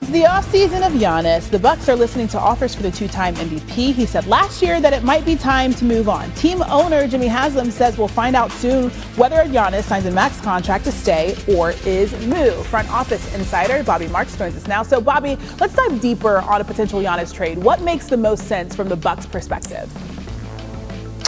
It's the offseason of Giannis. The Bucks are listening to offers for the two-time MVP. He said last year that it might be time to move on. Team owner Jimmy Haslam says we'll find out soon whether Giannis signs a max contract to stay or is moved. Front office insider Bobby Marks joins us now. So Bobby, let's dive deeper on a potential Giannis trade. What makes the most sense from the Bucks' perspective?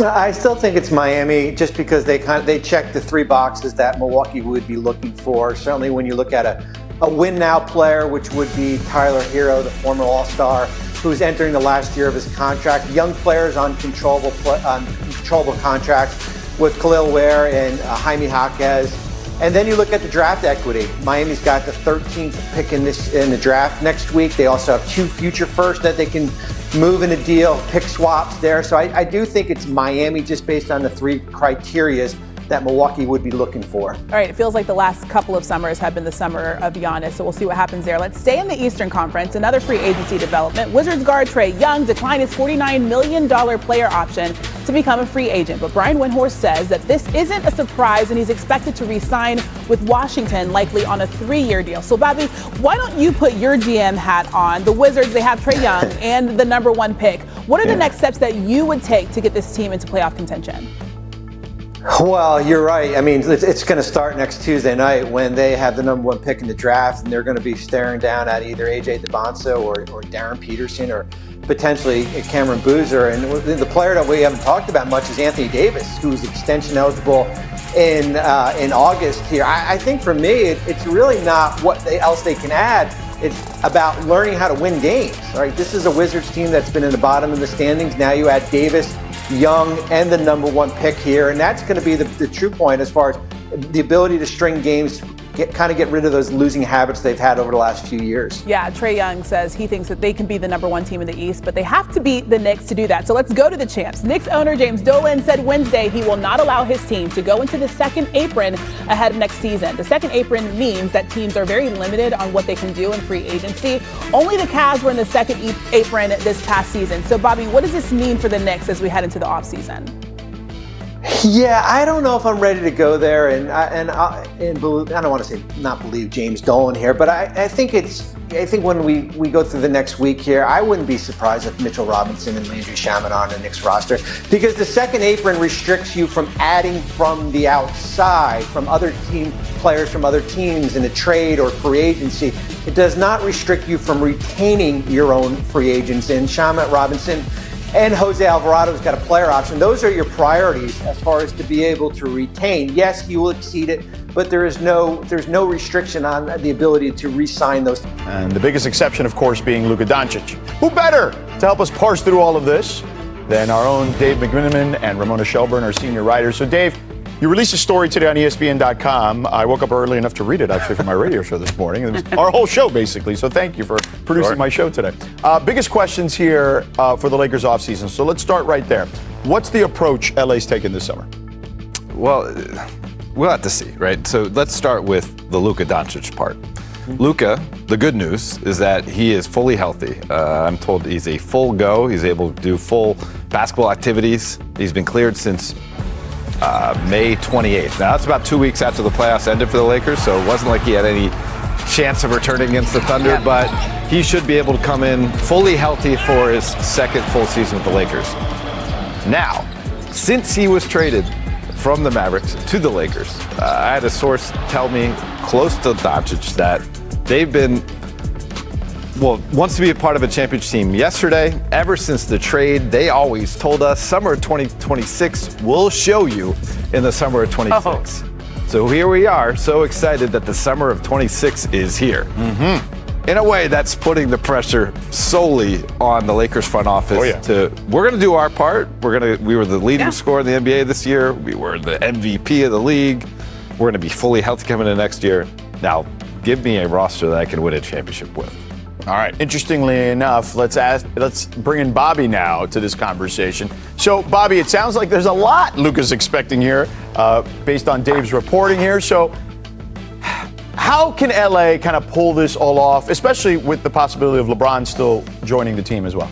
I still think it's Miami, just because they check the three boxes that Milwaukee would be looking for. Certainly when you look at a win now player, which would be Tyler Hero, the former All-Star, who's entering the last year of his contract. Young players on controllable contracts with Khalil Ware and Jaime Jaquez. And then you look at the draft equity. Miami's got the 13th pick in the draft next week. They also have 2 future firsts that they can move in a deal, pick swaps there. So I do think it's Miami, just based on the 3 criterias that Milwaukee would be looking for. All right, it feels like the last couple of summers have been the summer of Giannis, so we'll see what happens there. Let's stay in the Eastern Conference. Another free agency development. Wizards guard Trae Young declined his $49 million player option to become a free agent, but Brian Windhorst says that this isn't a surprise and he's expected to re-sign with Washington, likely on a 3-year deal. So Bobby, why don't you put your GM hat on? The Wizards, they have Trae Young and the number 1 pick. What are the next steps that you would take to get this team into playoff contention? Well, you're right. I mean, it's going to start next Tuesday night when they have the number 1 pick in the draft, and they're going to be staring down at either AJ DeBonso or Darren Peterson or potentially Cameron Boozer. And the player that we haven't talked about much is Anthony Davis, who's extension eligible in August here. I think for me, it's really not what else they can add. It's about learning how to win games. Right? This is a Wizards team that's been in the bottom of the standings. Now you add Davis, Young, and the number 1 pick here, and that's going to be the true point as far as the ability to string games, get rid of those losing habits they've had over the last few years. Yeah, Trae Young says he thinks that they can be the number 1 team in the East, but they have to beat the Knicks to do that. So let's go to the champs. Knicks owner James Dolan said Wednesday he will not allow his team to go into the second apron ahead of next season. The second apron means that teams are very limited on what they can do in free agency. Only the Cavs were in the second apron this past season. So Bobby, what does this mean for the Knicks as we head into the offseason? Yeah, I don't know if I'm ready to go there, and believe, I don't want to say not believe James Dolan here, but I think when we go through the next week here, I wouldn't be surprised if Mitchell Robinson and Landry Shamet are on the Knicks roster, because the second apron restricts you from adding from the outside, from other players from other teams in a trade or free agency. It does not restrict you from retaining your own free agents, and Shamet, Robinson, and Jose Alvarado's got a player option. Those are your priorities as far as to be able to retain. Yes, you will exceed it, but there's no restriction on the ability to re-sign those. And the biggest exception, of course, being Luka Doncic. Who better to help us parse through all of this than our own Dave McMiniman and Ramona Shelburne, our senior writers. So Dave, you released a story today on espn.com. I woke up early enough to read it, actually, for my radio show this morning. It was our whole show, basically. So thank you for producing my show today. Biggest questions here for the Lakers offseason. So let's start right there. What's the approach LA's taken this summer? Well, we'll have to see, right? So let's start with the Luka Doncic part. Luka, the good news is that he is fully healthy. I'm told he's a full go. He's able to do full basketball activities. He's been cleared since May 28th. Now, that's about 2 weeks after the playoffs ended for the Lakers, so it wasn't like he had any chance of returning against the Thunder, but he should be able to come in fully healthy for his second full season with the Lakers. Now, since he was traded from the Mavericks to the Lakers, I had a source tell me close to Doncic that they've been wants to be a part of a championship team. Yesterday, ever since the trade, they always told us summer of 2026 will show you in the summer of 26. So here we are, so excited that the summer of 26 is here. In a way, that's putting the pressure solely on the Lakers front office. We're going to do our part. We were the leading scorer in the NBA this year. We were the MVP of the league. We're going to be fully healthy coming into next year. Now, give me a roster that I can win a championship with. All right. Interestingly enough, let's bring in Bobby now to this conversation. So, Bobby, it sounds like there's a lot Luka's expecting here, based on Dave's reporting here. So, how can LA kind of pull this all off, especially with the possibility of LeBron still joining the team as well?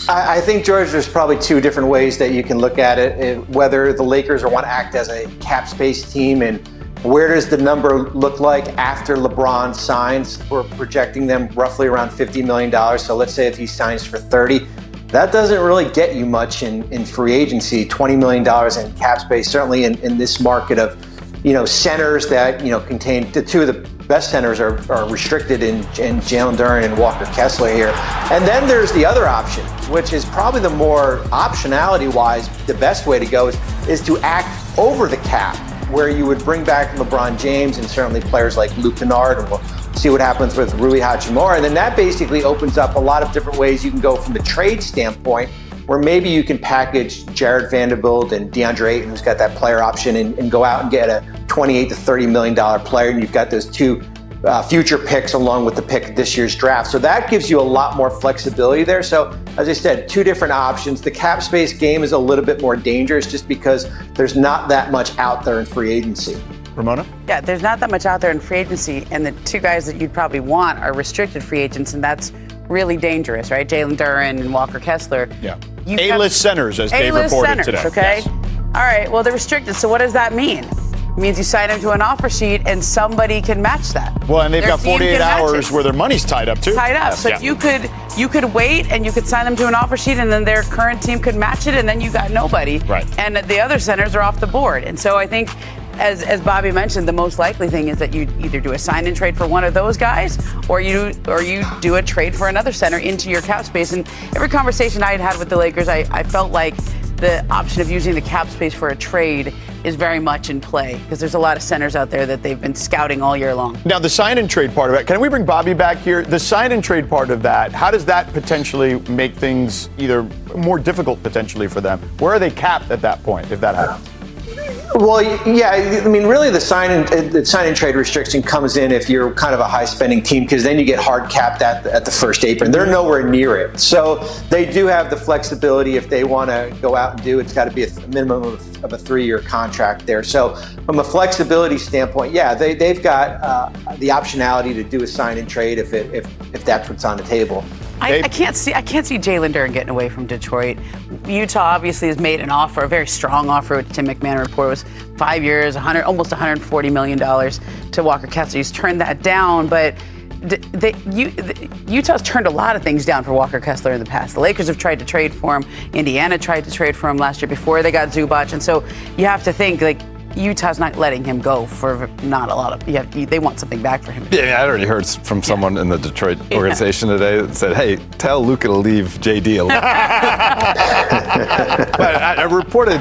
I think, George, there's probably 2 different ways that you can look at it. Whether the Lakers want to act as a cap space team and Where does the number look like after LeBron signs? We're projecting them roughly around $50 million. So let's say if he signs for 30, that doesn't really get you much in free agency. $20 million in cap space, certainly in this market of, centers that, contain the two of the best centers are restricted in Jalen Duren and Walker Kessler here. And then there's the other option, which is probably the more optionality-wise, the best way to go is to act over the cap, where you would bring back LeBron James and certainly players like Luke Kennard, and we'll see what happens with Rui Hachimura. And then that basically opens up a lot of different ways you can go from the trade standpoint, where maybe you can package Jared Vanderbilt and DeAndre Ayton, who's got that player option, and go out and get a $28 to $30 million player, and you've got those two future picks along with the pick of this year's draft. So that gives you a lot more flexibility there. So as I said, two different options. The cap space game is a little bit more dangerous just because there's not that much out there in free agency. Ramona? Yeah, there's not that much out there in free agency, and the two guys that you'd probably want are restricted free agents, and that's really dangerous, right? Jalen Duren and Walker Kessler. Yeah. A-list centers, as Dave reported centers, today. Okay. Yes. All right. Well, they're restricted. So what does that mean? It means you sign them to an offer sheet, and somebody can match that. Well, and they've Their got team 48 can match hours it. where their money's tied up, too. Tied up. So you could wait, and you could sign them to an offer sheet, and then their current team could match it, and then you got nobody. Right. And the other centers are off the board. And so I think, as Bobby mentioned, the most likely thing is that you either do a sign and trade for one of those guys, or you do a trade for another center into your cap space. And every conversation I had with the Lakers, I felt like the option of using the cap space for a trade is very much in play, because there's a lot of centers out there that they've been scouting all year long. Now, the sign and trade part of it, can we bring Bobby back here? The sign and trade part of that, how does that potentially make things either more difficult potentially for them? Where are they capped at that point, if that happens? Well, yeah, I mean, really the sign and trade restriction comes in if you're kind of a high spending team, because then you get hard capped at the first apron. They're nowhere near it. So they do have the flexibility if they want to go out and do it's got to be a minimum of a 3-year contract there. So from a flexibility standpoint, yeah, they've got the optionality to do a sign and trade if that's what's on the table. I can't see Jalen Duren getting away from Detroit. Utah obviously has made an offer, a very strong offer, which Tim McMahon reported was 5 years, almost $140 million to Walker Kessler. He's turned that down, but Utah's turned a lot of things down for Walker Kessler in the past. The Lakers have tried to trade for him. Indiana tried to trade for him last year before they got Zubac, and so you have to think Utah's not letting him go for not a lot of. They want something back for him. Yeah, I already heard from someone in the Detroit organization today that said, "Hey, tell Luka to leave JD alone." But I reported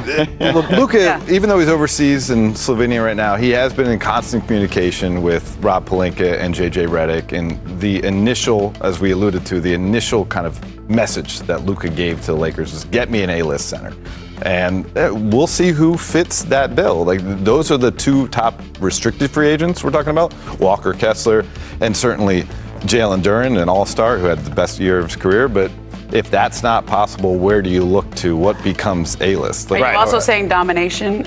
Luka, even though he's overseas in Slovenia right now, he has been in constant communication with Rob Pelinka and JJ Redick. And the initial, as we alluded to, the initial kind of message that Luka gave to the Lakers is, "Get me an A-list center." And we'll see who fits that bill. Those are the two top restricted free agents we're talking about, Walker Kessler and certainly Jalen Duren, an all-star who had the best year of his career. But if that's not possible, where do you look to? What becomes A-list? Are you also saying dominating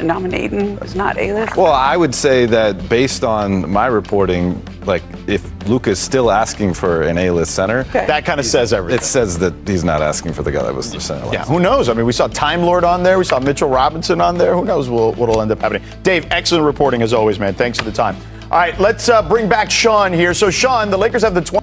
is not A-list? Well, I would say that based on my reporting, if Luka's still asking for an A-list center, that kind of says everything. It says that he's not asking for the guy that was the center. Yeah, who knows? I mean, we saw Time Lord on there. We saw Mitchell Robinson on there. Who knows what'll end up happening? Dave, excellent reporting as always, man. Thanks for the time. All right, let's bring back Sean here. So, Sean, the Lakers have the